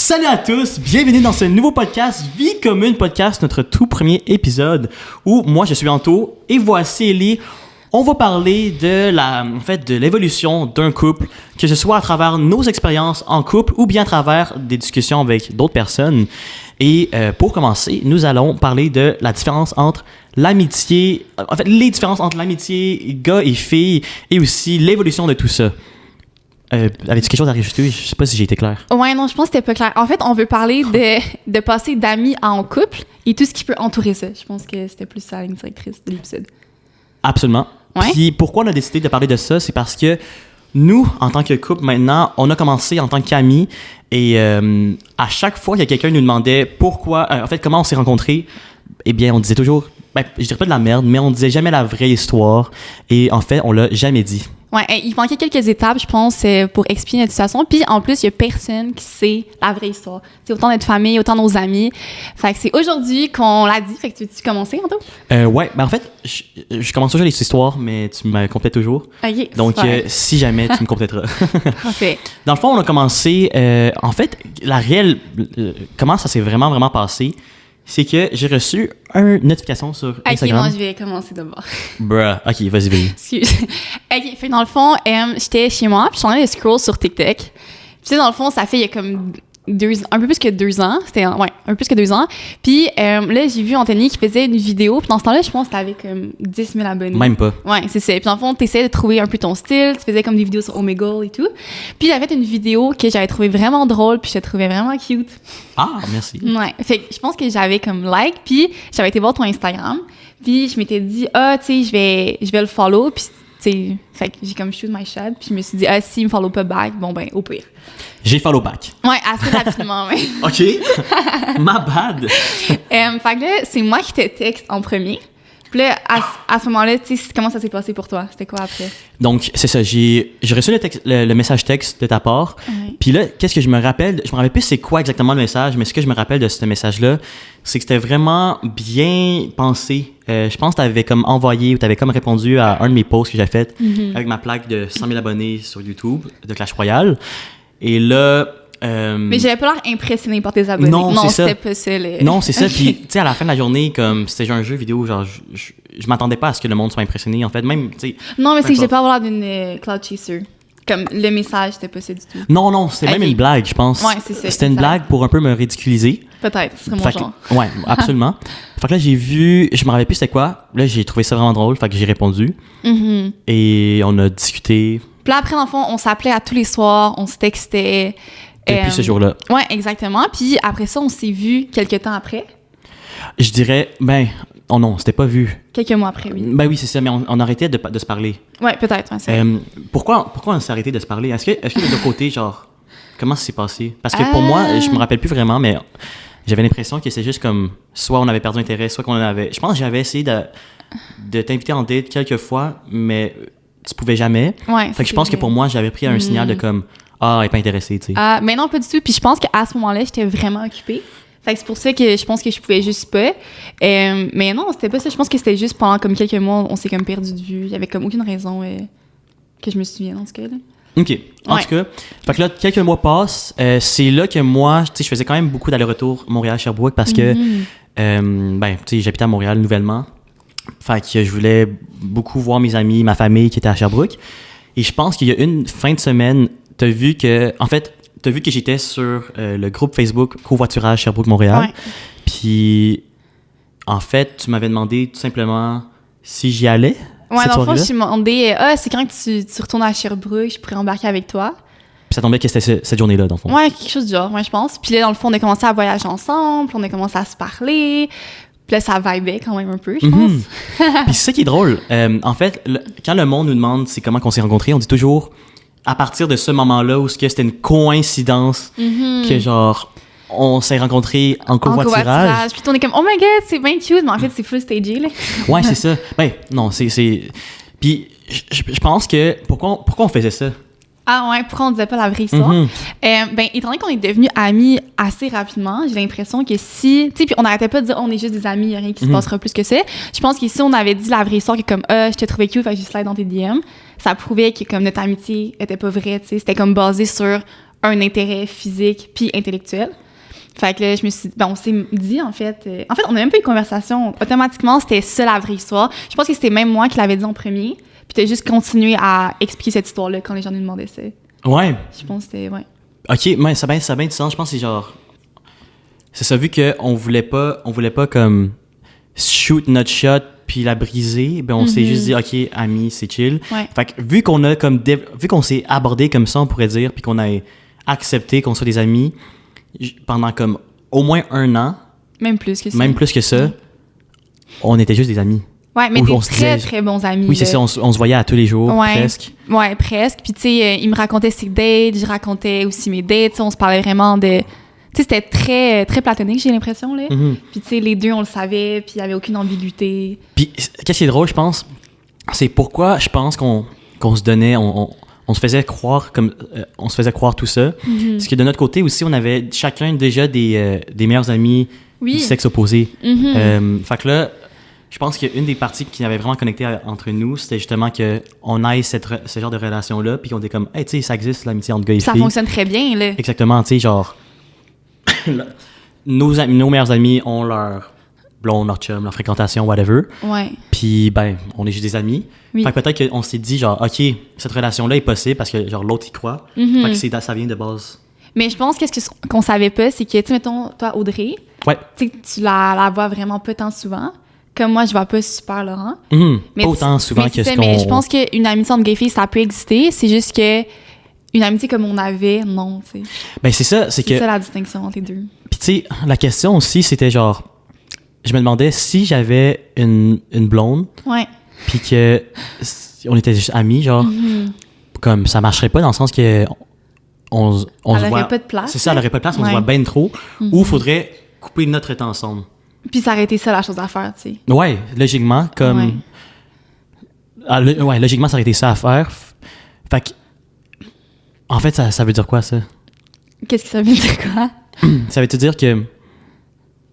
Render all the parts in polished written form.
Salut à tous, bienvenue dans ce nouveau podcast Vie commune podcast, notre tout premier épisode où moi je suis Anto et voici Ellie. On va parler de l'évolution d'un couple, que ce soit à travers nos expériences en couple ou bien à travers des discussions avec d'autres personnes. Et pour commencer, nous allons parler de la différence entre l'amitié, les différences entre l'amitié gars et filles et aussi l'évolution de tout ça. Avais-tu quelque chose à rajouter? Je sais pas si j'ai été clair. Ouais, non, je pense que c'était pas clair. En fait, on veut parler de passer d'amis à en couple et tout ce qui peut entourer ça. Je pense que c'était plus ça la ligne directrice de l'épisode. Absolument. Ouais. Puis pourquoi on a décidé de parler de ça? C'est parce que nous, en tant que couple, maintenant, on a commencé en tant qu'amis et à chaque fois que quelqu'un nous demandait pourquoi, comment on s'est rencontrés, eh bien, on disait toujours, je dirais pas de la merde, mais on disait jamais la vraie histoire et en fait, on l'a jamais dit. Ouais, il manquait quelques étapes, je pense, pour expliquer notre situation. Puis en plus, il y a personne qui sait la vraie histoire. C'est autant notre famille, autant nos amis. Fait que c'est aujourd'hui qu'on l'a dit. Fait que tu veux-tu commencer, Anto? Ouais, en fait, je commence toujours les histoires, mais tu me complètes toujours. OK. Donc, si jamais, tu me compléteras. Parfait. Dans le fond, on a commencé. En fait, comment ça s'est vraiment passé, c'est que j'ai reçu une notification sur Instagram. OK, non, je vais commencer d'abord. Bruh, OK, vas-y. Excuse. OK, fait que dans le fond, j'étais chez moi, puis je suis en train de scroll sur TikTok. Puis tu sais, dans le fond, ça fait il y a comme un peu plus que 2 ans. C'était, un peu plus que 2 ans. Puis là, j'ai vu Anthony qui faisait une vidéo. Puis dans ce temps-là, je pense que t'avais comme 10 000 abonnés. Même pas. Ouais, c'est ça. Puis dans le fond, t'essayais de trouver un peu ton style. Tu faisais comme des vidéos sur Omegle et tout. Puis il avait fait une vidéo que j'avais trouvé vraiment drôle, puis je la trouvais vraiment cute. Ah, merci. Ouais. Fait que je pense que j'avais comme like, puis j'avais été voir ton Instagram. Puis je m'étais dit, tu sais, je vais le follow. Puis fait que j'ai comme shoot my shot, puis je me suis dit, s'il me follow pas back, bon ben, au pire. J'ai follow back. Ouais, assez rapidement, ouais. OK. Ma bad. Fait que là, c'est moi qui te texte en premier. Puis là, à ce moment-là, tu sais, comment ça s'est passé pour toi? C'était quoi après? Donc, c'est ça. J'ai reçu le message texte de ta part. Ouais. Puis là, qu'est-ce que je me rappelle? Je me rappelle plus c'est quoi exactement le message, mais ce que je me rappelle de ce message-là, c'est que c'était vraiment bien pensé. Je pense que tu avais comme envoyé ou tu avais comme répondu à un de mes posts que j'ai fait avec ma plaque de 100 000 abonnés sur YouTube de Clash Royale. Et là... Mais j'avais pas l'air impressionné par tes abonnés. Non, c'était pas ça. Non, c'est ça. Puis, tu sais, à la fin de la journée, comme c'était un jeu vidéo, genre, je m'attendais pas à ce que le monde soit impressionné. En fait, même, tu sais. Non, mais c'est que j'ai pas l'air d'une cloud chaser. Comme le message, c'était pas ça du tout. Non, c'était même une blague, je pense. Ouais, c'est ça. C'était une blague pour un peu me ridiculiser. Peut-être, ce serait mon genre. Ouais, absolument. Fait que là, j'ai vu, je me rappelle plus c'était quoi. Là, j'ai trouvé ça vraiment drôle, fait que j'ai répondu. Mm-hmm. Et on a discuté. Puis là, après, dans le fond, on s'appelait à tous les soirs, on se textait. Depuis ce jour-là. Ouais, exactement. Puis après ça, on s'est vu quelques temps après. Je dirais, oh non, c'était pas vu. Quelques mois après, oui. Ben oui, c'est ça, mais on arrêtait de se parler. Ouais, peut-être. Ouais, c'est pourquoi on s'est arrêté de se parler? Est-ce que de deux côtés, genre, comment ça s'est passé? Parce que pour moi, je me rappelle plus vraiment, mais j'avais l'impression que c'est juste comme, soit on avait perdu intérêt, soit qu'on avait... Je pense que j'avais essayé de t'inviter en date quelques fois, mais tu pouvais jamais. Ouais, fait que je pense que pour moi, j'avais pris un signal de comme, elle est pas intéressée, tu sais. Mais non, pas du tout. Puis je pense qu'à ce moment-là, j'étais vraiment occupée. Fait que c'est pour ça que je pense que je pouvais juste pas. Mais non, c'était pas ça. Je pense que c'était juste pendant comme quelques mois, on s'est comme perdu de vue. Il y avait comme aucune raison que je me souvienne en ce cas-là. OK. En tout cas, fait que là, quelques mois passent. C'est là que moi, tu sais, je faisais quand même beaucoup d'allers-retours Montréal-Sherbrooke parce que, tu sais, j'habitais à Montréal nouvellement. Fait que je voulais beaucoup voir mes amis, ma famille qui était à Sherbrooke. Et je pense qu'il y a une fin de semaine, t'as vu que j'étais sur le groupe Facebook Covoiturage Sherbrooke-Montréal. Ouais. Puis, en fait, tu m'avais demandé tout simplement si j'y allais. Ouais, dans le fond, je me demandais, c'est quand que tu retournes à Sherbrooke, je pourrais embarquer avec toi. Puis ça tombait que c'était cette journée-là, dans le fond. Ouais, quelque chose du genre, ouais, je pense. Puis là, dans le fond, on a commencé à voyager ensemble, on a commencé à se parler. Puis là, ça vibait quand même un peu, je pense. Puis c'est ça qui est drôle. En fait, quand le monde nous demande c'est comment qu'on s'est rencontrés, on dit toujours, à partir de ce moment-là, où c'était une coïncidence que genre, on s'est rencontrés en covoiturage. Puis on est comme, oh my god, c'est bien cute, mais en fait, c'est full stagé, là. Ouais, c'est ça. Non, c'est... Puis je pense que... Pourquoi on faisait ça? Ah ouais, pourquoi on disait pas la vraie histoire? Étant donné qu'on est devenus amis assez rapidement, j'ai l'impression que si... Tu sais, puis on n'arrêtait pas de dire on est juste des amis, il n'y a rien qui se passera plus que ça. Je pense que si on avait dit la vraie histoire, que comme je te trouvais cute, fait que je slide dans tes DM, ça prouvait que comme notre amitié était pas vraie, tu sais. C'était comme basé sur un intérêt physique puis intellectuel. Fait que là, je me suis dit, ben, on s'est dit, en fait, on a même pas eu de conversation. Automatiquement, c'était ça la vraie histoire. Je pense que c'était même moi qui l'avais dit en premier. Puis t'as juste continué à expliquer cette histoire-là quand les gens nous demandaient ça. Ouais. Je pense que c'était, ouais. Ok, mais ça a bien du sens. Je pense que c'est genre. C'est ça, vu qu'on voulait pas comme shoot notre shot puis la briser, ben on s'est juste dit, ok, amis, c'est chill. Ouais. Fait que vu qu'on s'est abordé comme ça, on pourrait dire, puis qu'on a accepté qu'on soit des amis pendant comme au moins 1 an, Même plus que ça. même plus que ça, on était juste des amis. Ouais, mais Où des on se très, disait- très bons amis. Oui, c'est ça, on se voyait à tous les jours, Ouais. presque. Ouais, presque. Puis, tu sais, il me racontait ses dates, je racontais aussi mes dates. Tu sais, on se parlait vraiment de... Tu sais, c'était très, très platonique, j'ai l'impression, là. Mhm. Puis, tu sais, les deux, on le savait, puis il n'y avait aucune ambiguïté. Puis, qu'est-ce qui est drôle, je pense, c'est pourquoi je pense qu'on se donnait, on se faisait croire on se faisait croire tout ça. Parce que de notre côté aussi, on avait chacun déjà des meilleurs amis Oui. du sexe opposé. Mhm. Fait que là, je pense qu'une des parties qui avait vraiment connecté entre nous, c'était justement qu'on ait ce genre de relation-là, puis qu'on était comme, hey, tu sais, ça existe, l'amitié entre gars et Ça filles. fonctionne très bien, là. Exactement, tu sais, genre, nos meilleurs amis ont leur blonde, leur chum, leur fréquentation, whatever. Ouais. Puis, ben, on est juste des amis. Oui. Fait que peut-être qu'on s'est dit, genre, OK, cette relation-là est possible parce que, genre, l'autre y croit. Mhm. Fait que ça vient de base. Mais je pense qu'on savait pas, c'est que, tu sais, mettons, toi, Audrey, Ouais. tu sais, tu la vois vraiment pas tant souvent. Comme moi, je vois pas super Laurent. Mhm. Mais Pas autant souvent mais que c'est ce ça, qu'on... Mais je pense qu'une amitié entre gay filles, ça peut exister. C'est juste que une amitié comme on avait, non, tu sais. Ben, c'est ça, c'est C'est que... ça la distinction entre les deux. Puis, tu sais, la question aussi, c'était genre... Je me demandais si j'avais une blonde, Ouais. puis que on était juste amis, genre, Mhm. comme ça marcherait pas dans le sens que on se Elle voit... aurait pas de place. C'est ça, elle aurait pas de place, on se Ouais. voit bien trop. Ou faudrait couper notre temps ensemble. Puis ça aurait été ça la chose à faire, tu sais. Ouais, logiquement, comme... Ouais. Ouais, logiquement, ça aurait été ça à faire. Fait que... En fait, ça veut dire quoi, ça? Qu'est-ce que ça veut dire, quoi? Ça veut dire que...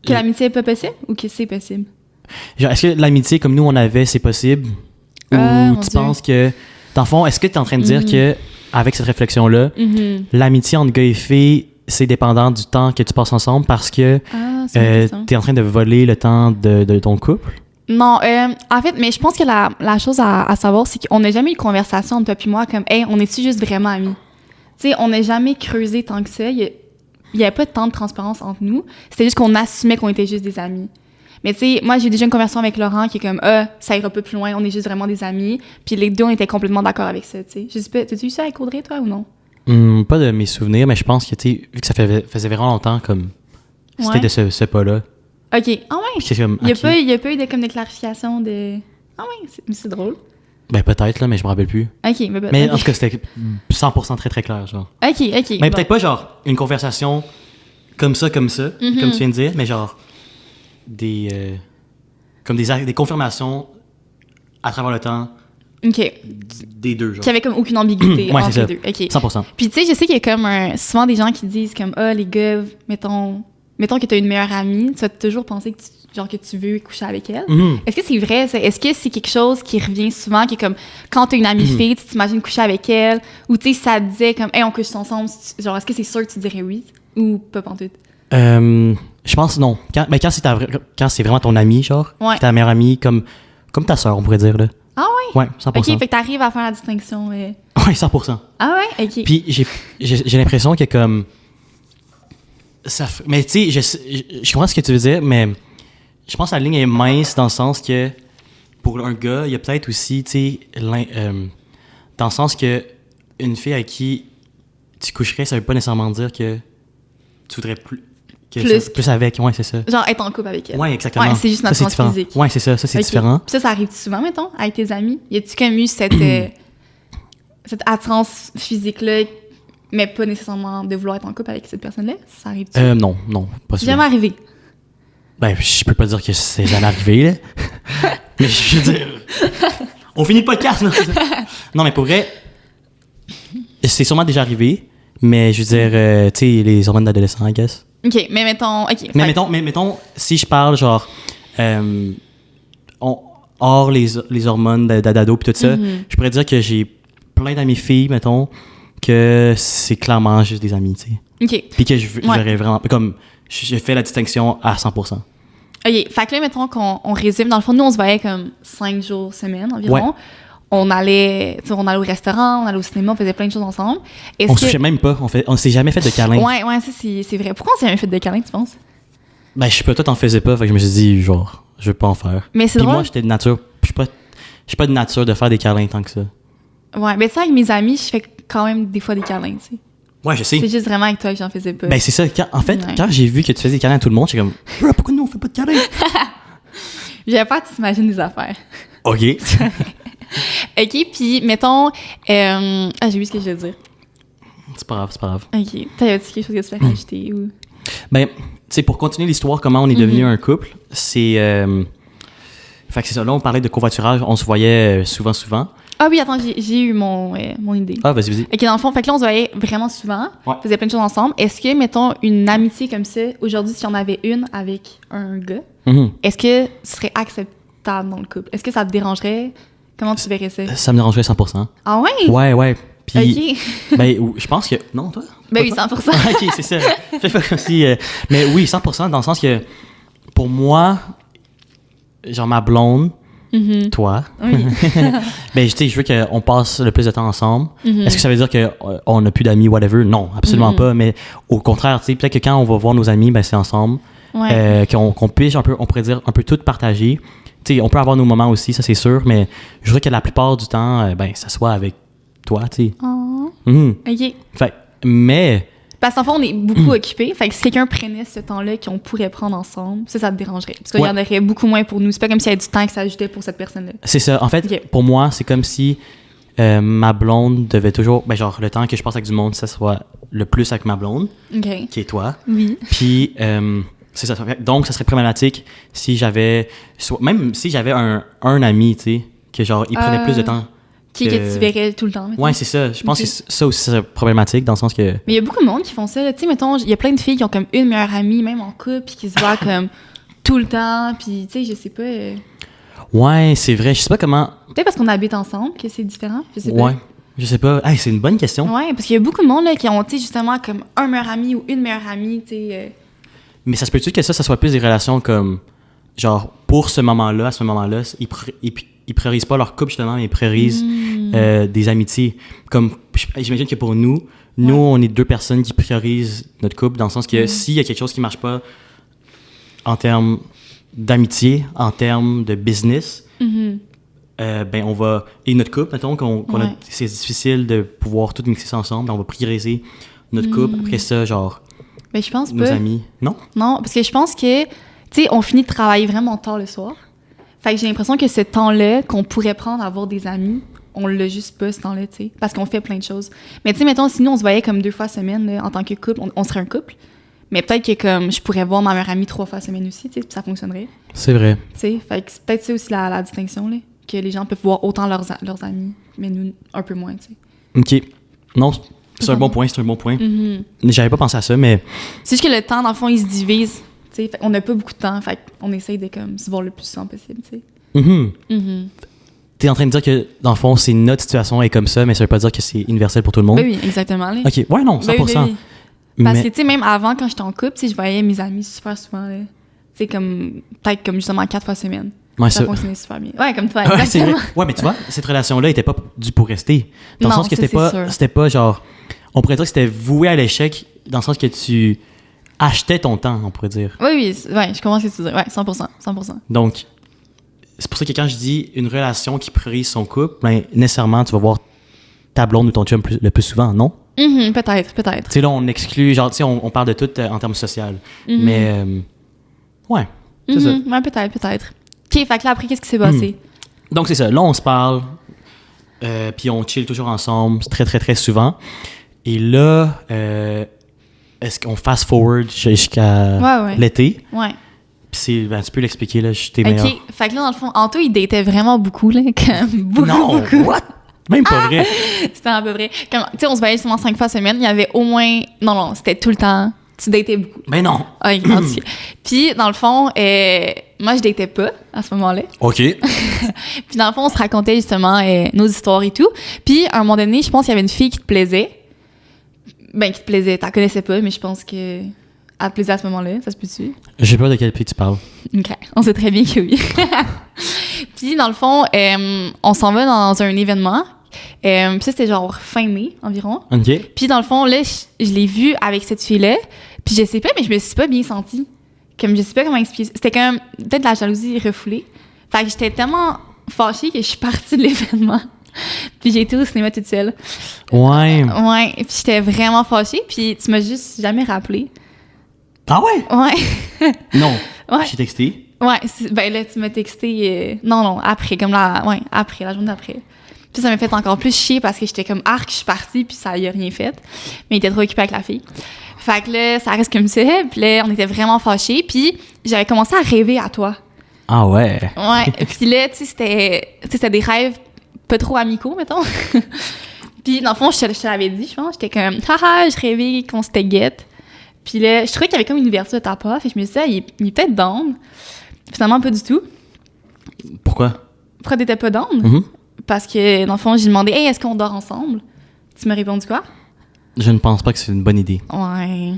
Que l'amitié est pas possible ou que c'est possible? Genre, est-ce que l'amitié comme nous, on avait, c'est possible? Ou Mon tu Dieu. penses que... Dans le fond, est-ce que tu es en train de dire que avec cette réflexion-là, Mhm. l'amitié entre gars et filles, c'est dépendant du temps que tu passes ensemble parce que Ah, c'est une question. tu es en train de voler le temps de ton couple? Non, en fait, mais je pense que la chose à savoir, c'est qu'on n'a jamais eu de conversation entre toi et moi comme « Hey, on est-tu juste vraiment amis? » Tu sais, on n'a jamais creusé tant que ça. Il n'y avait pas tant de transparence entre nous. C'était juste qu'on assumait qu'on était juste des amis. Mais tu sais, moi, j'ai déjà une conversation avec Laurent qui est comme « ça ira pas plus loin, on est juste vraiment des amis. » Puis les deux, on était complètement d'accord avec ça, tu sais. Je sais pas, t'as-tu eu ça avec Audrey, toi, ou non? Pas de mes souvenirs, mais je pense que, tu sais, vu que ça faisait vraiment longtemps, comme... C'était Ouais. de ce pas-là. OK. Ah ouais? Puis c'est comme... Il n'y ok. a pas eu de, comme, de clarification de... Ah ouais, c'est drôle. Ben peut-être, là, mais je me rappelle plus. OK, mais Mais en tout cas, c'était 100% très, très clair, genre. OK. Mais bon. peut-être pas, genre, une conversation comme ça, comme tu viens de dire, mais genre, comme des confirmations à travers le temps OK. des deux, genre. Qu'il y avait comme aucune ambiguïté Ouais, entre c'est les ça. deux. OK. 100%. Puis tu sais, je sais qu'il y a comme souvent des gens qui disent comme ah les gars, mettons que tu as une meilleure amie, tu vas toujours penser que tu veux coucher avec elle. Mhm. Est-ce que c'est vrai ça? Est-ce que c'est quelque chose qui revient souvent qui est comme quand tu as une amie fille, tu t'imagines coucher avec elle ou tu sais ça te disait comme hey on couche ensemble, genre est-ce que c'est sûr que tu dirais oui ou pas pantoute? Je pense non. Quand c'est vraiment ton ami, genre, Ouais. ta meilleure amie, comme ta soeur, on pourrait dire, là. Ah ouais? Ouais, 100%. OK, fait que t'arrives à faire la distinction. Ouais, 100%. Ah ouais? OK. Puis j'ai l'impression que comme mais tu sais je comprends ce que tu veux dire, mais je pense que la ligne est mince dans le sens que pour un gars il y a peut-être aussi tu sais dans le sens que une fille avec qui tu coucherais ça veut pas nécessairement dire que tu voudrais plus avec, ouais, c'est ça. Genre être en couple avec elle. Ouais, exactement. Ouais, c'est juste notre Ça, c'est sens différent. physique. Ouais, c'est ça, c'est Ok. différent. Puis ça arrive souvent, mettons, avec tes amis? Y a-tu comme eu cette attirance physique-là, mais pas nécessairement de vouloir être en couple avec cette personne-là? Ça arrive-tu? Non, pas C'est souvent. jamais arrivé. Ben, je peux pas dire que c'est jamais arrivé, là. Mais je veux dire... On finit le podcast, non? Non, mais pour vrai, c'est sûrement déjà arrivé, mais je veux dire, tu sais, les hormones d'adolescent, I guess. OK, mais mettons... OK. Mais fait- mettons, si je parle, genre, hors les hormones d'ado pis tout ça, je pourrais dire que j'ai plein d'amis filles, mettons, que c'est clairement juste des amis, tu sais. OK. Puis que j'aurais vraiment... Comme, j'ai fait la distinction à 100%. OK. Fait que là, mettons qu'on résume. Dans le fond, nous, on se voyait comme 5 jours semaine environ. Ouais. On allait au restaurant, on allait au cinéma, on faisait plein de choses ensemble. On se touchait même pas. On s'est jamais fait de câlin. Ouais, ça, c'est vrai. Pourquoi on s'est jamais fait de câlin, tu penses? Ben, je sais pas, toi, t'en faisais pas. Fait que je me suis dit, genre, je veux pas en faire. Mais c'est Puis drôle. moi, j'étais de nature... Je suis pas de nature de faire des câlins tant que ça. Ouais, mais tu sais, avec mes amis, je fais quand même des fois des câlins, tu sais. Ouais, je sais. C'est juste vraiment avec toi que j'en faisais pas. Ben, c'est ça. Quand j'ai vu que tu faisais des câlins à tout le monde, j'étais comme, pourquoi nous, on fait pas de câlins? J'avais pas, tu t'imagines des affaires. OK. OK, puis mettons... j'ai oublié ce que je veux dire. C'est pas grave. OK. T'as-tu quelque chose que tu peux rajouter ou... Ben, tu sais, pour continuer l'histoire, comment on est devenu un couple, c'est... Fait que c'est ça. Là, on parlait de covoiturage. On se voyait souvent. Ah oui, attends, j'ai eu mon idée. Ah, vas-y. OK, dans le fond, fait que là, on se voyait vraiment souvent. Ouais. On faisait plein de choses ensemble. Est-ce que, mettons, une amitié comme ça, aujourd'hui, si on avait une avec un gars, est-ce que ce serait acceptable dans le couple? Est-ce que ça te dérangerait? Comment tu verrais ça? Ça me dérangerait 100%. Ah ouais? Ouais. Puis, OK. ben, je pense que... Non, toi? Ben oui, 100%. OK, c'est ça. Fais pas comme si... mais oui, 100%, dans le sens que, pour moi, genre ma blonde, toi, Oui. ben, tu sais, je veux qu'on passe le plus de temps ensemble. Mm-hmm. Est-ce que ça veut dire qu'on n'a plus d'amis, whatever? Non, absolument pas. Mais au contraire, tu sais, peut-être que quand on va voir nos amis, ben, c'est ensemble. Ouais. Qu'on puisse un peu, on pourrait dire, un peu tout partager. Tu sais, on peut avoir nos moments aussi, ça c'est sûr, mais je voudrais que la plupart du temps, ben, ça soit avec toi, tu sais. Oh. OK. Fait, mais... Parce qu'en fait, on est beaucoup occupés. Fait que si quelqu'un prenait ce temps-là qu'on pourrait prendre ensemble, ça te dérangerait. Parce qu'il y en aurait beaucoup moins pour nous. C'est pas comme s'il y avait du temps qui s'ajoutait pour cette personne-là. C'est ça. En fait, OK. pour moi, c'est comme si ma blonde devait toujours... Ben, genre, le temps que je passe avec du monde, ça soit le plus avec ma blonde, OK. qui est toi. Oui. Puis, c'est ça. Donc, ça serait problématique si j'avais... Même si j'avais un ami, tu sais, que genre, il prenait plus de temps. Que tu verrais tout le temps. Mettons. Ouais, c'est ça. Je pense OK. que ça aussi, c'est problématique dans le sens que... Mais il y a beaucoup de monde qui font ça. Tu sais, mettons, il y a plein de filles qui ont comme une meilleure amie, même en couple, puis qui se voient comme tout le temps. Puis, tu sais, je sais pas. Ouais, c'est vrai. Je sais pas comment... Peut-être parce qu'on habite ensemble que c'est différent. Je sais pas. Ouais. Je sais pas. Hey, c'est une bonne question. Ouais, parce qu'il y a beaucoup de monde là, qui ont, tu sais, justement, comme un meilleur ami ou une meilleure amie, tu sais. Mais ça se peut-tu que ça soit plus des relations comme... Genre, pour ce moment-là, à ce moment-là, ils priorisent pas leur couple, justement, mais ils priorisent des amitiés. Comme, j'imagine que pour nous, on est deux personnes qui priorisent notre couple, dans le sens que s'il y a quelque chose qui marche pas en termes d'amitié, en termes de business, ben on va... Et notre couple, mettons, c'est difficile de pouvoir tout mixer ça ensemble, ben on va prioriser notre couple. Après ça, genre, Ben, je pense nos pas. amis. Non? Non, parce que je pense que, tu sais, on finit de travailler vraiment tard le soir. Fait que j'ai l'impression que ce temps-là qu'on pourrait prendre à avoir des amis, on l'a juste pas, ce temps-là, tu sais, parce qu'on fait plein de choses. Mais tu sais, mettons, si nous, on se voyait comme 2 fois semaine, là, en tant que couple, on serait un couple. Mais peut-être que, comme, je pourrais voir ma meilleure amie 3 fois semaine aussi, tu sais, puis ça fonctionnerait. C'est vrai. Tu sais, fait que c'est peut-être ça aussi la distinction, là, que les gens peuvent voir autant leurs amis, mais nous, un peu moins, tu sais. OK. Non, c'est un bon point, J'avais pas pensé à ça, mais... C'est juste que le temps, dans le fond, il se divise. T'sais, on n'a pas beaucoup de temps, fait on essaye de comme, se voir le plus souvent possible. T'es en train de dire que, dans le fond, c'est notre situation est comme ça, mais ça veut pas dire que c'est universel pour tout le monde? Ben oui, exactement. Là. OK, ouais, non, 100%. Ben oui. Parce mais... que, tu sais, même avant, quand j'étais en couple, je voyais mes amis super souvent. Tu sais, comme, peut-être comme justement 4 fois semaine. Ouais, ça fonctionnait super bien. Ouais, comme toi, ouais, c'est vrai. exactement. Ouais, mais tu vois, cette relation-là était pas due pour rester. Dans le Non, sens que ça, c'était pas genre... On pourrait dire que c'était voué à l'échec, dans le sens que tu achetais ton temps, on pourrait dire. Oui, je comprends ce que tu veux dire. Ouais, 100%. Donc, c'est pour ça que quand je dis une relation qui priorise son couple, ben, nécessairement, tu vas voir ta blonde ou ton chum le plus souvent, non? Peut-être. Tu sais, là, on exclut, genre, tu sais, on parle de tout en termes sociaux. Mais, ouais, c'est ça. Ouais, peut-être. OK, fait que là, après, qu'est-ce qui s'est passé? Donc, c'est ça. Là, on se parle, puis on chill toujours ensemble, très, très, très souvent. Et là, est-ce qu'on fast-forward jusqu'à l'été? Ouais. Puis c'est, ben, tu peux l'expliquer, là, je t'ai meilleur. OK, fait que là, dans le fond, Anto, il datait vraiment beaucoup, là, comme beaucoup. Non, what? Même pas vrai. C'était à peu près. Tu sais, on se voyait seulement 5 fois semaine. Il y avait au moins... Non, c'était tout le temps. Tu datais beaucoup. Mais non. Ah, puis, dans le fond, moi, je datais pas à ce moment-là. OK. Puis, dans le fond, on se racontait justement nos histoires et tout. Puis, à un moment donné, je pense qu'il y avait une fille qui te plaisait. Ben, qui te plaisait. T'en connaissais pas, mais je pense que elle te plaisait à ce moment-là. Ça se peut-tu? Je sais pas de quelle fille tu parles. OK. On sait très bien que oui. Puis, dans le fond, on s'en va dans un événement. Puis ça, c'était genre fin mai environ. OK. Puis, dans le fond, là, je l'ai vu avec cette fille-là. Puis, je sais pas, mais je me suis pas bien sentie. Comme, je sais pas comment expliquer. C'était comme peut-être de la jalousie refoulée. Fait que j'étais tellement fâchée que je suis partie de l'événement. Puis j'ai été au cinéma toute seule. Ouais. Ouais, puis j'étais vraiment fâchée. Puis tu m'as juste jamais rappelé. Ah ouais? Ouais. Non. Ouais. J'ai texté. Ouais, ben là, tu m'as texté... non, après, comme après, la journée d'après. Puis ça m'a fait encore plus chier parce que j'étais comme arc, je suis partie, puis ça y a rien fait. Mais il était trop occupé avec la fille. Fait que là, ça reste comme ça. Puis là, on était vraiment fâchés. Puis j'avais commencé à rêver à toi. Ah ouais? Ouais. Puis là, tu sais, c'était des rêves pas trop amicaux, mettons. Puis dans le fond, je te l'avais dit, je pense. J'étais comme, haha, je rêvais qu'on s'était guette. Puis là, je trouvais qu'il y avait comme une ouverture de ta part. Fait que je me suis dit, il est peut-être down. Finalement, pas du tout. Pourquoi? Pourquoi t'étais pas down? Mm-hmm. Parce que dans le fond, j'ai demandé, hey, est-ce qu'on dort ensemble? Tu m'as répondu quoi? Je ne pense pas que c'est une bonne idée. Ouais.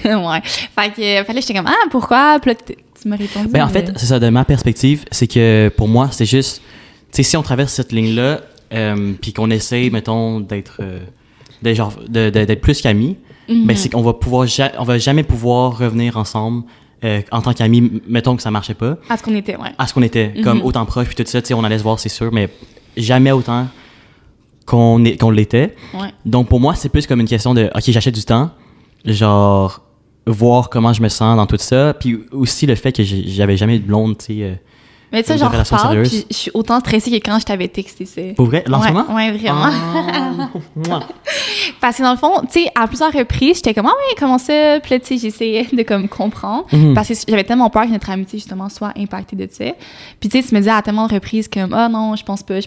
Ouais. Fait que là, j'étais comme, ah, pourquoi? Puis là, tu m'as répondu. Ben, en fait, c'est ça, de ma perspective, c'est que pour moi, c'est juste, tu sais, si on traverse cette ligne-là, puis qu'on essaye, mettons, d'être plus qu'amis, ben, c'est qu'on va jamais pouvoir revenir ensemble en tant qu'amis, mettons que ça marchait pas. À ce qu'on était, ouais. À ce qu'on était, comme autant proches, puis tout ça, tu sais, on allait se voir, c'est sûr, mais jamais autant qu'on l'était. Ouais. Donc, pour moi, c'est plus comme une question de, OK, j'achète du temps, genre, voir comment je me sens dans tout ça, puis aussi le fait que j'avais jamais eu de blonde, tu sais. Mais tu sais, de j'en relation reparle, sérieuse. puis je suis autant stressée que quand je t'avais texté ça. Pour vrai? Là, en ce moment? Ouais, vraiment. Ah. Parce que dans le fond, tu sais, à plusieurs reprises, j'étais comme, ah ouais, comment ça? Puis là, tu sais, j'essayais de comme comprendre. Parce que j'avais tellement peur que notre amitié, justement, soit impactée de ça. Puis tu sais, tu me disais à tellement de reprises comme, ah non, je pense pas.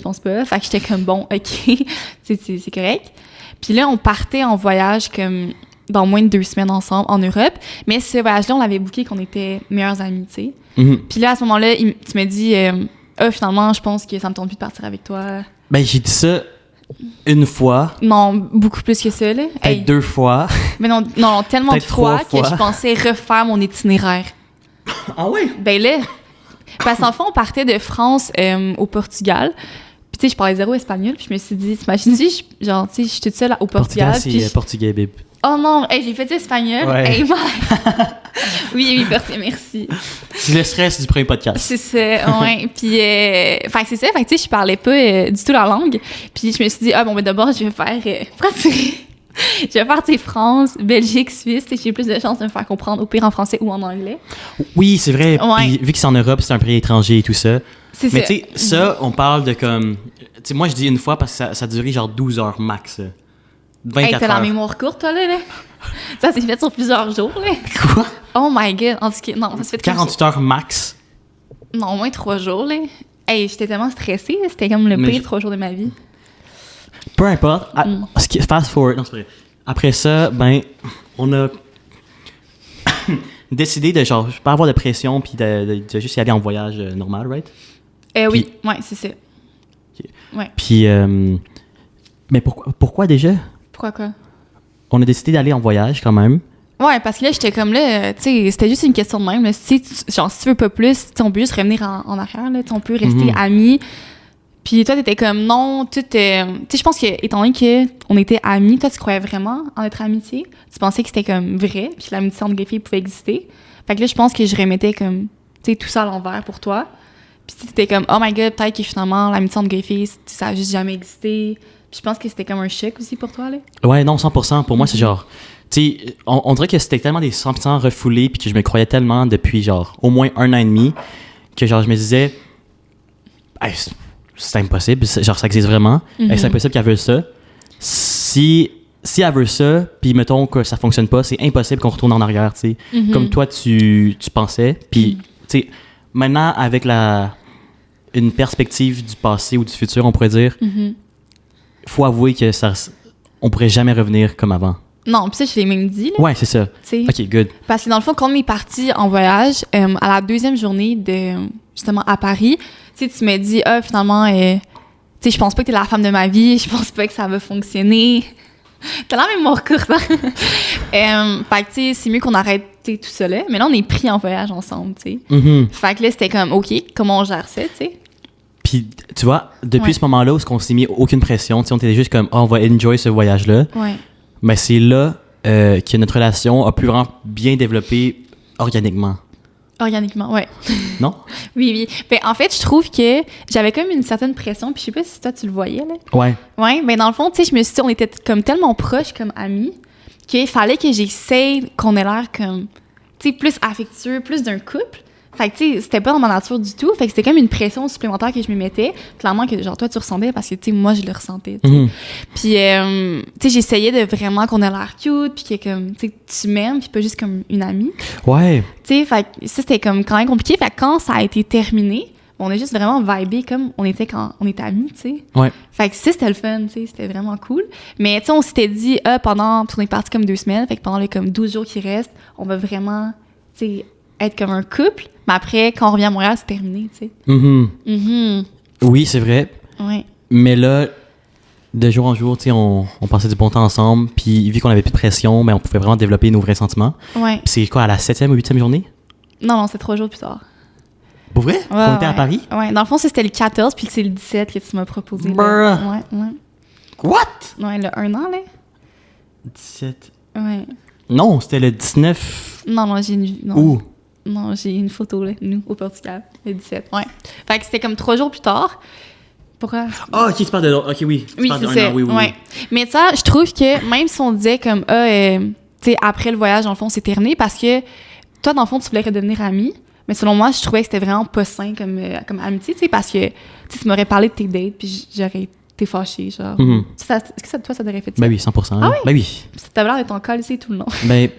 Fait que j'étais comme, bon, OK, c'est correct. Puis là, on partait en voyage comme dans moins de 2 semaines ensemble en Europe. Mais ce voyage-là, on l'avait booké qu'on était meilleurs amis, tu sais. Puis là, à ce moment-là, tu m'as dit, finalement, je pense que ça me tente plus de partir avec toi. Ben, j'ai dit ça une fois. Non, beaucoup plus que ça, là. Peut-être 2 fois. Mais non, tellement de Peut-être 3 fois que je pensais refaire mon itinéraire. Ah ouais? Ben là, parce qu'en fond, on partait de France au Portugal. Puis tu sais, je parlais zéro espagnol. Puis je me suis dit, t'imagines-tu, genre, tu sais, je suis toute seule au Portugal. C'est portugais, bib. Oh non, j'ai fait espagnol. Ouais. Hey, oui, merci. C'est le stress du premier podcast. C'est ça, ouais. Puis, fait que c'est ça. Fait que tu sais, je parlais pas du tout la langue. Puis je me suis dit, ah bon, ben d'abord, je vais faire je vais faire, tu sais, France, Belgique, Suisse. J'ai plus de chances de me faire comprendre au pire en français ou en anglais. Oui, c'est vrai. Ouais. Puis vu que c'est en Europe, c'est un pays étranger et tout ça. C'est Mais ça. tu sais, ça, on parle de comme... Tu sais, moi, je dis une fois parce que ça a duré genre 12 heures max. 24 Hey, t'as la heures. mémoire courte, toi, là? Ça s'est fait sur plusieurs jours, là. Quoi? Oh my God. En tout cas, non, ça s'est fait 48 heures max. Non, au moins 3 jours, là. Hey, j'étais tellement stressée. C'était comme le Mais pire 3 jours de ma vie. Peu importe. Fast forward. Non, c'est pas vrai. Après ça, ben, on a décidé de genre pas avoir de pression puis de juste y aller en voyage normal, right? Oui, ouais, c'est ça. Ouais. Puis, mais pourquoi déjà? Pourquoi quoi? On a décidé d'aller en voyage quand même. Ouais, parce que là, j'étais comme là, tu sais, c'était juste une question de même. Là. Si tu veux pas plus, on peut juste revenir en arrière, là, on peut rester amis. Puis toi, t'étais comme non, tu sais, je pense que, étant donné qu'on était amis, toi, tu croyais vraiment en notre amitié. Tu pensais que c'était comme vrai, puis que l'amitié entre les filles pouvait exister. Fait que là, je pense que je remettais comme, tu sais, tout ça à l'envers pour toi. Puis t'étais comme, oh my God, peut-être que finalement, l'amitié entre les filles, ça a juste jamais existé. Puis je pense que c'était comme un choc aussi pour toi, là. Ouais, non, 100%. Pour moi, c'est genre... Tu sais, on dirait que c'était tellement des sentiments refoulés puis que je me croyais tellement depuis, genre, au moins 1 an et demi que, genre, je me disais... Hey, c'est impossible. Genre, ça existe vraiment. Hey, c'est impossible qu'elle veuille ça. Si elle veut ça, puis mettons que ça fonctionne pas, c'est impossible qu'on retourne en arrière, tu sais. Comme toi, tu pensais. Puis, tu sais, maintenant, avec une perspective du passé ou du futur, on pourrait dire... Faut avouer que on pourrait jamais revenir comme avant. Non, puis ça, je l'ai même dit, là. Ouais, c'est ça. T'sais. OK, good. Parce que dans le fond, quand on est parti en voyage, à la 2e journée justement, à Paris, tu m'as dit, finalement, je pense pas que t'es la femme de ma vie, je pense pas que ça va fonctionner. T'as la mémoire courte, hein? Fait que, tu sais, c'est mieux qu'on arrête tout ça là. Mais là, on est pris en voyage ensemble, tu sais. Mhm. Fait que là, c'était comme, OK, comment on gère ça, tu sais? Puis, tu vois, depuis Ouais. ce moment-là où on s'est mis aucune pression, tu sais, on était juste comme, on va enjoy ce voyage-là. Ouais. Mais c'est là que notre relation a pu vraiment bien développer organiquement. Organiquement, ouais. Non? Oui, oui. Ben, en fait, je trouve que j'avais comme une certaine pression, puis je sais pas si toi, tu le voyais, là. Ouais. Ouais, ben dans le fond, tu sais, je me suis dit, on était comme tellement proches comme amis qu'il fallait que j'essaie qu'on ait l'air comme, tu sais, plus affectueux, plus d'un couple. Fait que, tu sais, c'était pas dans ma nature du tout. Fait que c'était comme une pression supplémentaire que je me mettais. Clairement que, genre, toi, tu ressentais parce que, tu sais, moi, je le ressentais, tu sais. Mhm. Puis, tu sais, j'essayais de vraiment qu'on ait l'air cute, puis que, comme, tu sais, tu m'aimes, puis pas juste comme une amie. Ouais. Tu sais, fait que ça, c'était comme quand même compliqué. Fait que quand ça a été terminé, on a juste vraiment vibé comme on était quand on était amis, tu sais. Ouais. Fait que ça, c'était le fun, tu sais, c'était vraiment cool. Mais tu sais, on s'était dit, pendant, on est parti comme 2 semaines, fait que pendant les comme 12 jours qui restent, on va vraiment, tu sais, être comme un couple. Mais après, quand on revient à Montréal, c'est terminé, tu sais. Mhm. Oui, c'est vrai. Ouais. Mais là, de jour en jour, tu sais, on passait du bon temps ensemble. Puis, vu qu'on avait plus de pression, ben, on pouvait vraiment développer nos vrais sentiments. Ouais. Puis c'est quoi, à la 7e ou 8e journée? Non, c'est 3 jours plus tard. Pour vrai? On était à Paris? Ouais. Dans le fond, ça, c'était le 14, puis c'est le 17 que tu m'as proposé. Brr. Là. Ouais, ouais. What? Ouais, le 1 an, là. 17. Ouais. Non, c'était le 19 Non, j'ai une... Non. août. Non, j'ai une photo, là, nous, au Portugal, le 17. Ouais. Fait que c'était comme 3 jours plus tard. Pourquoi? Ah, ok, tu parles de. Ok, oui. Tu Oui, parles c'est d'un ça. an, oui, oui, Ouais. Mais ça, je trouve que même si on disait comme, tu sais, après le voyage, dans le fond, c'est terminé parce que toi, dans le fond, tu voulais redevenir amie. Mais selon moi, je trouvais que c'était vraiment pas sain comme amitié, tu sais, parce que tu m'aurais parlé de tes dates, puis j'aurais été fâchée, genre. Mhm. Est-ce que ça, toi, ça t'aurait fait ça? Ben oui, 100%. Ah oui? Ben oui. Ça t'avait l'air de ton col, c'est tout le long. Ben,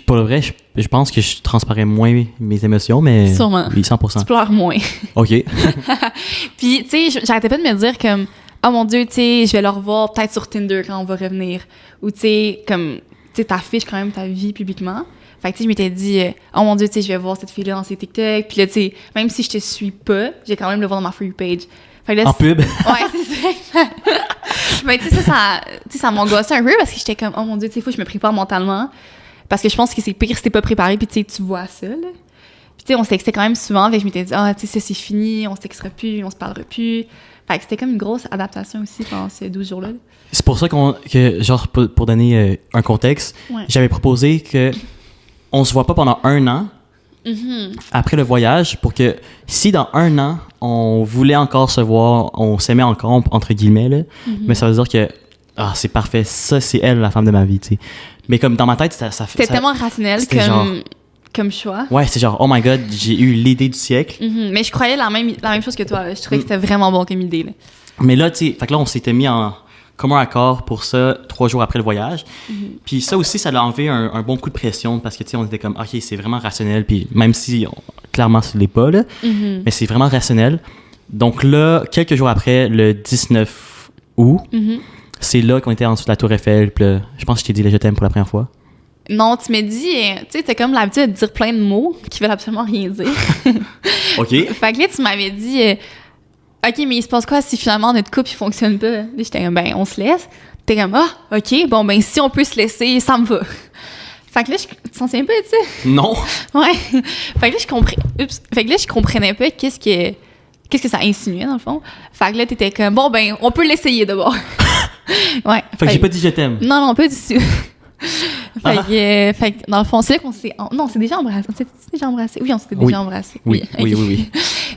pour le vrai, je pense que je transparais moins mes émotions, mais. Sûrement. Oui, 100%. Tu pleures moins. Ok. Puis, tu sais, j'arrêtais pas de me dire comme, oh mon Dieu, tu sais, je vais le revoir peut-être sur Tinder quand on va revenir. Ou, tu sais, comme, tu sais, t'affiches quand même ta vie publiquement. Fait que, tu sais, je m'étais dit, oh mon Dieu, tu sais, je vais voir cette fille-là dans ses TikTok. Puis là, tu sais, même si je te suis pas, j'ai quand même le voir dans ma For You page. Fait que là, En pub. Ouais, c'est ça. Mais tu sais, ça m'angoissait un peu parce que j'étais comme, oh mon Dieu, tu sais, faut que je me prépare mentalement. Parce que je pense que c'est pire si t'es pas préparé, puis tu sais, tu vois ça, là. Puis tu sais, on se textait quand même souvent, fait que je m'étais dit, tu sais, ça, c'est fini, on se textera plus, on se parlera plus. Fait que c'était comme une grosse adaptation aussi pendant ces 12 jours-là. C'est pour ça que genre, pour donner un contexte, Ouais. j'avais proposé que on se voit pas pendant 1 an après le voyage pour que si dans 1 an, on voulait encore se voir, on s'aimait encore, entre guillemets, là, mais ça veut dire que c'est parfait, ça, c'est elle, la femme de ma vie, tu sais. Mais comme dans ma tête, ça C'était tellement rationnel c'était genre- comme choix. Ouais, c'est genre, oh my god, j'ai eu l'idée du siècle. Mais je croyais la même chose que toi, là. Je trouvais que c'était vraiment bon comme idée, là. Mais là, tu sais, fait que là, on s'était mis en commun accord pour ça 3 jours après le voyage. Puis ça aussi, ça l'a enlevé un bon coup de pression parce que, tu sais, on était comme, OK, c'est vraiment rationnel. Puis même si, clairement, ce n'est pas, là, mais c'est vraiment rationnel. Donc là, quelques jours après, le 19 août, c'est là qu'on était en dessous de la Tour Eiffel. Puis là, je pense que je t'ai dit le je t'aime pour la première fois. Non, tu m'as dit, tu sais, t'as comme l'habitude de dire plein de mots qui veulent absolument rien dire. OK. Fait que là, tu m'avais dit, OK, mais il se passe quoi si finalement notre couple il fonctionne pas? Là, j'étais comme, ben, on se laisse. T'es comme, OK, bon, ben, si on peut se laisser, ça me va. Fait que là, tu t'en souviens pas, tu sais? Non. Ouais. Fait que là, je comprenais pas qu'est-ce que ça insinuait, dans le fond. Fait que là, t'étais comme, bon, ben, on peut l'essayer d'abord. Ouais. Fait que j'ai pas dit je t'aime. Non, pas du tout. Fait que dans le fond, c'est là qu'on s'est... Non, on s'est déjà embrassé. On s'est déjà embrassé. Oui, on s'était déjà embrassé. Oui. Ok. Oui.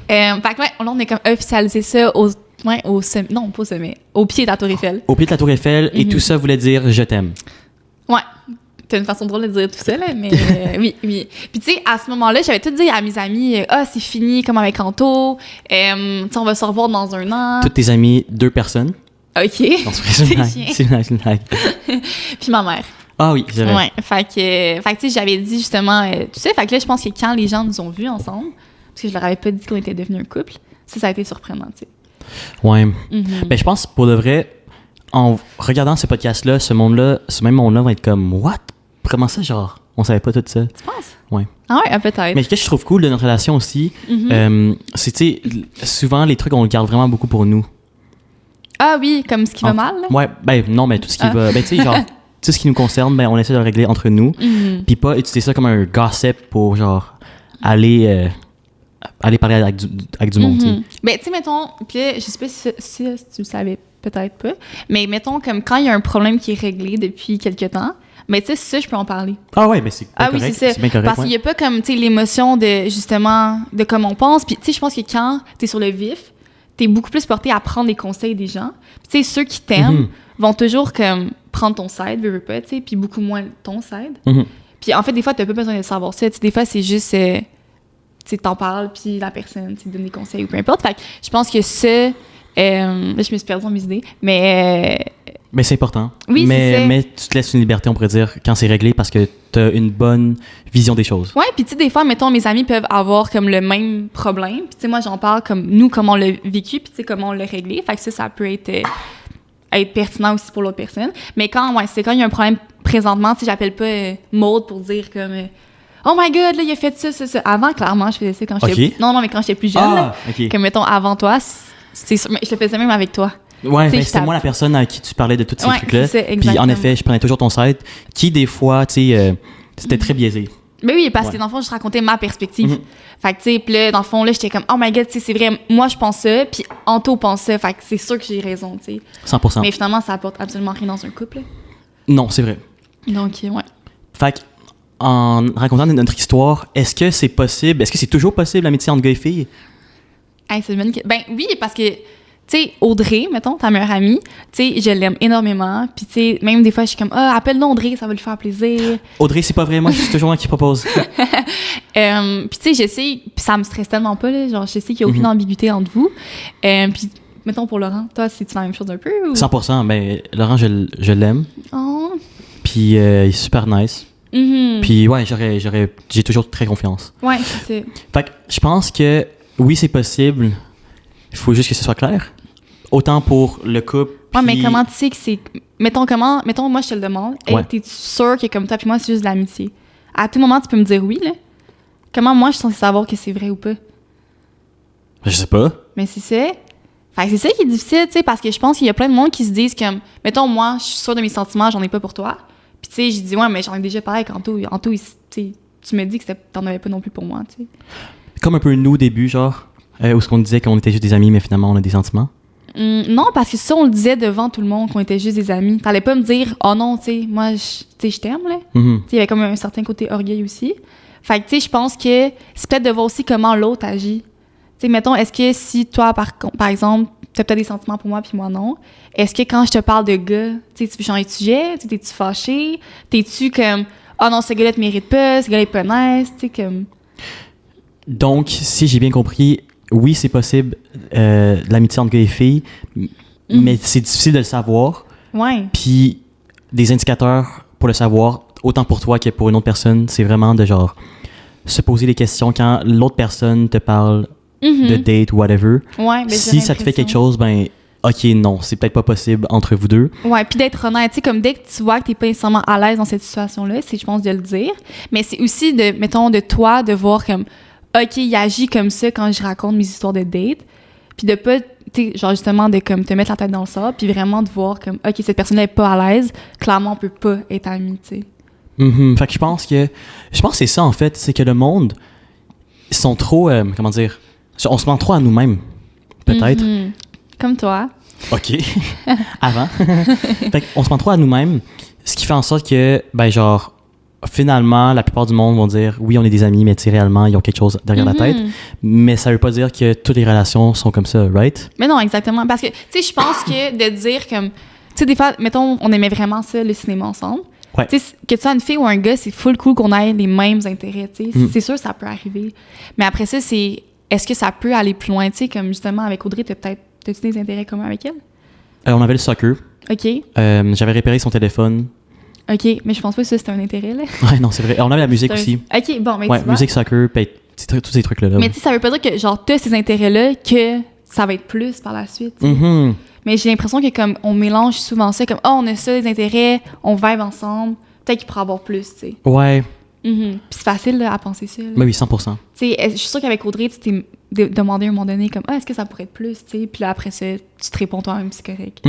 Fait que là, on est comme officialisé ça au sommet. Non, pas au sommet. Au pied de la Tour Eiffel. Au pied de la Tour Eiffel, et tout ça voulait dire je t'aime. Ouais. T'as une façon drôle de dire tout ça, là, mais oui. Puis tu sais, à ce moment-là, j'avais tout dit à mes amis, c'est fini, comme avec Anto. Tu sais, on va se revoir dans 1 an. Toutes tes amies, 2 personnes. OK. Non, c'est une blague. C'est une blague. Puis ma mère. Ah oui, c'est vrai. Ouais, fait que tu sais, j'avais dit justement tout ça. Fait que là, je pense que quand les gens nous ont vus ensemble, parce que je leur avais pas dit qu'on était devenus un couple, ça a été surprenant, tu sais. Ouais. Ben, je pense, pour de vrai, en regardant ce podcast-là, ce même monde-là va être comme, what? Comment ça, genre, on savait pas tout ça? Tu penses? Ouais. Ah ouais, peut-être. Mais ce que je trouve cool de notre relation aussi, c'est, tu sais, souvent, les trucs, on le garde vraiment beaucoup pour nous. Ah oui, comme ce qui va mal, là. Ouais, ben non, mais tout ce qui va... Ben tu sais, genre, tout ce qui nous concerne, ben on essaie de le régler entre nous. Puis pas utiliser ça comme un gossip pour, genre, aller parler avec du monde, tu sais. Ben, tu sais, mettons, puis là, je sais pas si tu le savais, peut-être pas, mais mettons, comme quand il y a un problème qui est réglé depuis quelque temps, mais tu sais, ça, je peux en parler. Ah ouais, ben c'est bien correct. Oui, c'est ça. Bien correct, Parce qu'il y a pas comme, tu sais, l'émotion de, justement, de comme on pense. Puis, tu sais, je pense que quand t'es sur le vif, t'es beaucoup plus porté à prendre les conseils des gens. Puis, tu sais, ceux qui t'aiment vont toujours, comme, prendre ton side, veux pas, tu sais, puis beaucoup moins ton side. Puis, en fait, des fois, t'as pas besoin de savoir ça. Tu sais, des fois, c'est juste, tu sais, t'en parles, puis la personne, tu sais, donne des conseils ou peu importe. Fait que je pense que ça... là, je me suis perdue dans mes idées, mais... Mais c'est important. Oui, c'est ça. Mais tu te laisses une liberté, on pourrait dire, quand c'est réglé, parce que t'as une bonne vision des choses. Ouais, puis tu sais, des fois, mettons, mes amis peuvent avoir comme le même problème. Puis tu sais, moi, j'en parle comme nous, comment on l'a vécu, puis tu sais, comment on l'a réglé. Fait que ça peut être pertinent aussi pour l'autre personne. Mais quand il y a un problème présentement, tu sais, j'appelle pas Maude pour dire comme... Oh my God, là, il a fait ça. Avant, clairement, je faisais ça quand j'étais... Non, mais quand j'étais plus jeune, là, comme, mettons, avant toi, c'est sûr, mais je le faisais même avec toi. Ouais, ben c'est moi la personne à qui tu parlais de tous ces trucs-là. C'est puis en effet, je prenais toujours ton site, qui des fois, tu sais, c'était très biaisé. Mais oui, parce que dans le fond, je racontais ma perspective. Fait que, tu sais, puis là, dans le fond, là, j'étais comme, oh my God, tu sais, c'est vrai, moi, je pense ça, puis Anto pense ça. Fait que c'est sûr que j'ai raison, tu sais. 100%. Mais finalement, ça apporte absolument rien dans un couple. Non, c'est vrai. Donc, ouais. Fait que, en racontant notre histoire, est-ce que c'est toujours possible l'amitié entre gars et filles? Hey, c'est une bonne question. Ben oui, parce que, tu sais, Audrey, mettons, ta meilleure amie, tu sais, je l'aime énormément. Puis, tu sais, même des fois, je suis comme, appelle-le Audrey, ça va lui faire plaisir. Audrey, c'est pas vrai, moi, je suis toujours un qui propose. Puis, tu sais, je sais, puis ça me stresse tellement pas, là. Genre, je sais qu'il n'y a aucune ambiguïté entre vous. Puis, mettons, pour Laurent, toi, c'est-tu la même chose un peu? Ou... 100%, mais Laurent, je l'aime. Oh. Puis, il est super nice. Puis, ouais, j'ai toujours très confiance. Ouais, c'est ça. Fait que, je pense que, oui, c'est possible. Il faut juste que ce soit clair. Autant pour le couple. Ouais, mais comment tu sais que c'est. Mettons, moi, je te le demande. Hey, t'es-tu sûr que comme toi, puis moi, c'est juste de l'amitié? À tout moment, tu peux me dire oui, là. Comment moi, je suis censée savoir que c'est vrai ou pas? Je sais pas. Mais c'est ça. Fait que c'est ça qui est difficile, tu sais, parce que je pense qu'il y a plein de monde qui se disent comme, mettons, moi, je suis sûre de mes sentiments, j'en ai pas pour toi. Puis, tu sais, je dis, ouais, mais j'en ai déjà parlé avec Anto. Anto, tu me dis que t'en avais pas non plus pour moi, tu sais. Comme un peu nous au début, genre, où ce qu'on disait qu'on était juste des amis, mais finalement, on a des sentiments. Non, parce que ça, on le disait devant tout le monde qu'on était juste des amis. T'allais pas me dire, oh non, tu sais, moi, je t'aime, là. Tu sais, il y avait comme un certain côté orgueil aussi. Fait que, tu sais, je pense que c'est peut-être de voir aussi comment l'autre agit. Tu sais, mettons, est-ce que si toi, par exemple, t'as peut-être des sentiments pour moi puis moi non, est-ce que quand je te parle de gars, tu sais, tu veux changer de sujet? T'es-tu fâché? T'es-tu comme, oh non, ce gars-là te mérite pas, ce gars-là est pas nice, tu sais, comme... Donc, si j'ai bien compris, oui, c'est possible l'amitié entre gars et filles, mais c'est difficile de le savoir. Ouais. Puis, des indicateurs pour le savoir, autant pour toi que pour une autre personne, c'est vraiment de genre se poser des questions quand l'autre personne te parle de date ou whatever. Ouais, ben, si ça te fait quelque chose, ben ok, non, c'est peut-être pas possible entre vous deux. Ouais, puis d'être honnête, tu sais, comme dès que tu vois que t'es pas nécessairement à l'aise dans cette situation-là, c'est, je pense, de le dire. Mais c'est aussi de, mettons, de toi, de voir comme, ok, il agit comme ça quand je raconte mes histoires de date. Puis de pas, tu sais, genre justement, de comme te mettre la tête dans le sable, puis vraiment de voir comme, ok, cette personne-là est pas à l'aise, clairement, on peut pas être amis, tu sais. Fait que je pense que c'est ça, en fait, c'est que le monde, ils sont trop, comment dire, on se ment trop à nous-mêmes, peut-être. Comme toi. OK. Avant. Fait qu'on se ment trop à nous-mêmes, ce qui fait en sorte que, ben genre, finalement, la plupart du monde vont dire, oui, on est des amis, mais tu sais, réellement, ils ont quelque chose derrière la tête. Mais ça veut pas dire que toutes les relations sont comme ça, right? Mais non, exactement. Parce que, tu sais, je pense que de dire comme, tu sais, des fois, mettons, on aimait vraiment ça, le cinéma ensemble. Ouais. Tu sais, que tu sois une fille ou un gars, c'est full cool qu'on ait les mêmes intérêts, tu sais. C'est sûr, ça peut arriver. Mais après ça, c'est, est-ce que ça peut aller plus loin, tu sais, comme justement avec Audrey, t'as-tu des intérêts communs avec elle? On avait le soccer. OK. J'avais réparé son téléphone. OK, mais je pense pas que ça, c'était un intérêt, là. Ouais, non, c'est vrai. On avait la musique aussi. OK, bon, mais ouais, tu vois. musique, soccer, pis tous ces trucs-là. Mais tu sais, ça veut pas dire que, genre, t'as ces intérêts-là que ça va être plus par la suite. Mais j'ai l'impression que, comme, on mélange souvent ça, comme, on a ça, les intérêts, on vibe ensemble, peut-être qu'il pourrait avoir plus, tu sais. Ouais. Puis c'est facile, là, à penser ça. Mais oui, 100%. Tu sais, je suis sûre qu'avec Audrey, tu t'es demander à un moment donné, comme, est-ce que ça pourrait être plus, tu sais? Puis là, après ça, tu te réponds toi-même, c'est correct.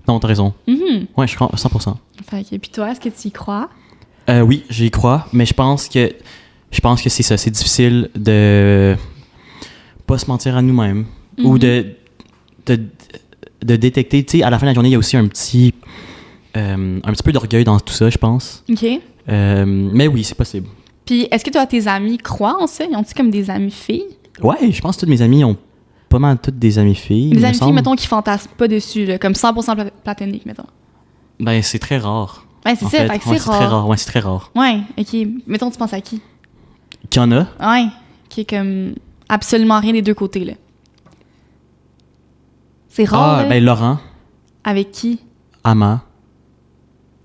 Non, t'as raison. Ouais, je crois 100%. Fait que, puis toi, est-ce que tu y crois? Oui, j'y crois, mais je pense que c'est ça. C'est difficile de pas se mentir à nous-mêmes ou de détecter. Tu sais, à la fin de la journée, il y a aussi un petit peu d'orgueil dans tout ça, je pense. OK. Mais oui, c'est possible. Puis, est-ce que toi, tes amis croient en ça? Ils ont-tu comme des amis filles? Ouais, je pense que toutes mes amies ont pas mal toutes des amies filles. Des amis filles, mettons, qui fantasment pas dessus, là, comme 100% platonique, mettons. Ben, c'est très rare. Ouais, c'est ça, fait que c'est très rare. Ouais, c'est très rare. Ouais, OK. Mettons, tu penses à qui? Qu'il y en a? Ouais, qui est comme absolument rien des deux côtés, là. C'est rare, là. Ben, Laurent, Avec qui? Ama.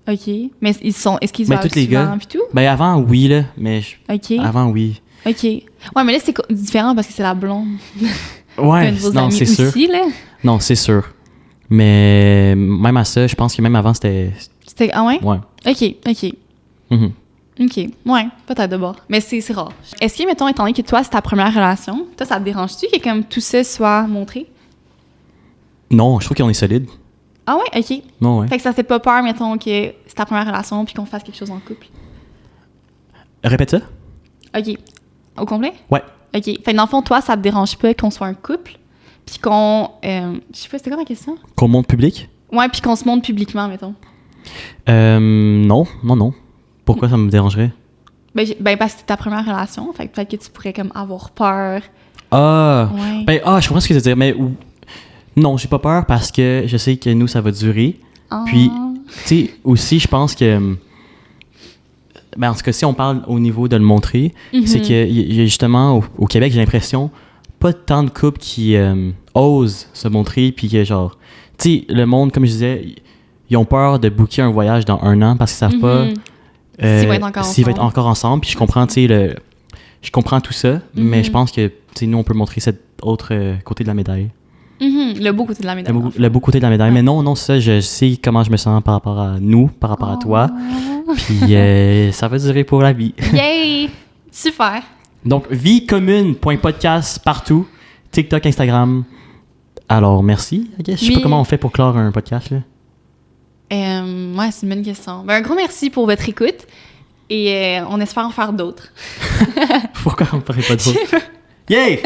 OK. Mais est-ce qu'ils se Ben, voient tous les souvent, gars. puis tout? Ben, avant, oui, là. Mais OK. avant, oui. OK. Ouais, mais là, c'est différent parce que c'est la blonde. Ouais, Un de vos non, amis c'est sûr. aussi, là. Non, c'est sûr. Mais même à ça, je pense que même avant, c'était... Ah ouais? Ouais. OK. OK. Ouais, peut-être d'abord. Mais c'est rare. Est-ce que, mettons, étant donné que toi, c'est ta première relation, toi, ça te dérange-tu que comme tout ça soit montré? Non, je trouve qu'on est solide. Ah ouais? OK. Non, ouais. Fait que ça te fait pas peur, mettons, que c'est ta première relation puis qu'on fasse quelque chose en couple? Répète ça? OK. Au complet? Ouais. OK. Fait que dans le fond, toi, ça te dérange pas qu'on soit un couple puis qu'on... je sais pas, c'était quoi ma question? Qu'on monte public? Ouais, puis qu'on se montre publiquement, mettons. Non. Pourquoi ça me dérangerait? Ben parce que c'est ta première relation, fait que peut-être que tu pourrais comme avoir peur. Ah! Ouais. Ben, je comprends ce que tu veux dire, mais non, j'ai pas peur parce que je sais que nous, ça va durer. Ah. Puis, tu sais, aussi, je pense que... Ben, en tout cas, si on parle au niveau de le montrer, c'est qu'il y a justement, au Québec, j'ai l'impression, pas tant de couples qui osent se montrer, puis que genre... Tu sais, le monde, comme je disais, ils ont peur de booker un voyage dans 1 an parce qu'ils savent pas... S'ils vont être encore ensemble. Puis je comprends, tu sais, je comprends tout ça, mais je pense que, tu sais, nous, on peut montrer cet autre côté de la médaille. Le beau côté de la médaille. Le beau côté de la médaille. Mais non, ça, je sais comment je me sens par rapport à nous, par rapport à toi. Puis ça va durer pour la vie. Yay! Super! Donc, viecommune.podcast partout. TikTok, Instagram. Alors, merci. Je sais pas comment on fait pour clore un podcast, là. Ouais, c'est une bonne question. Ben, un gros merci pour votre écoute et on espère en faire d'autres. Pourquoi on ne ferait pas d'autres? Yay!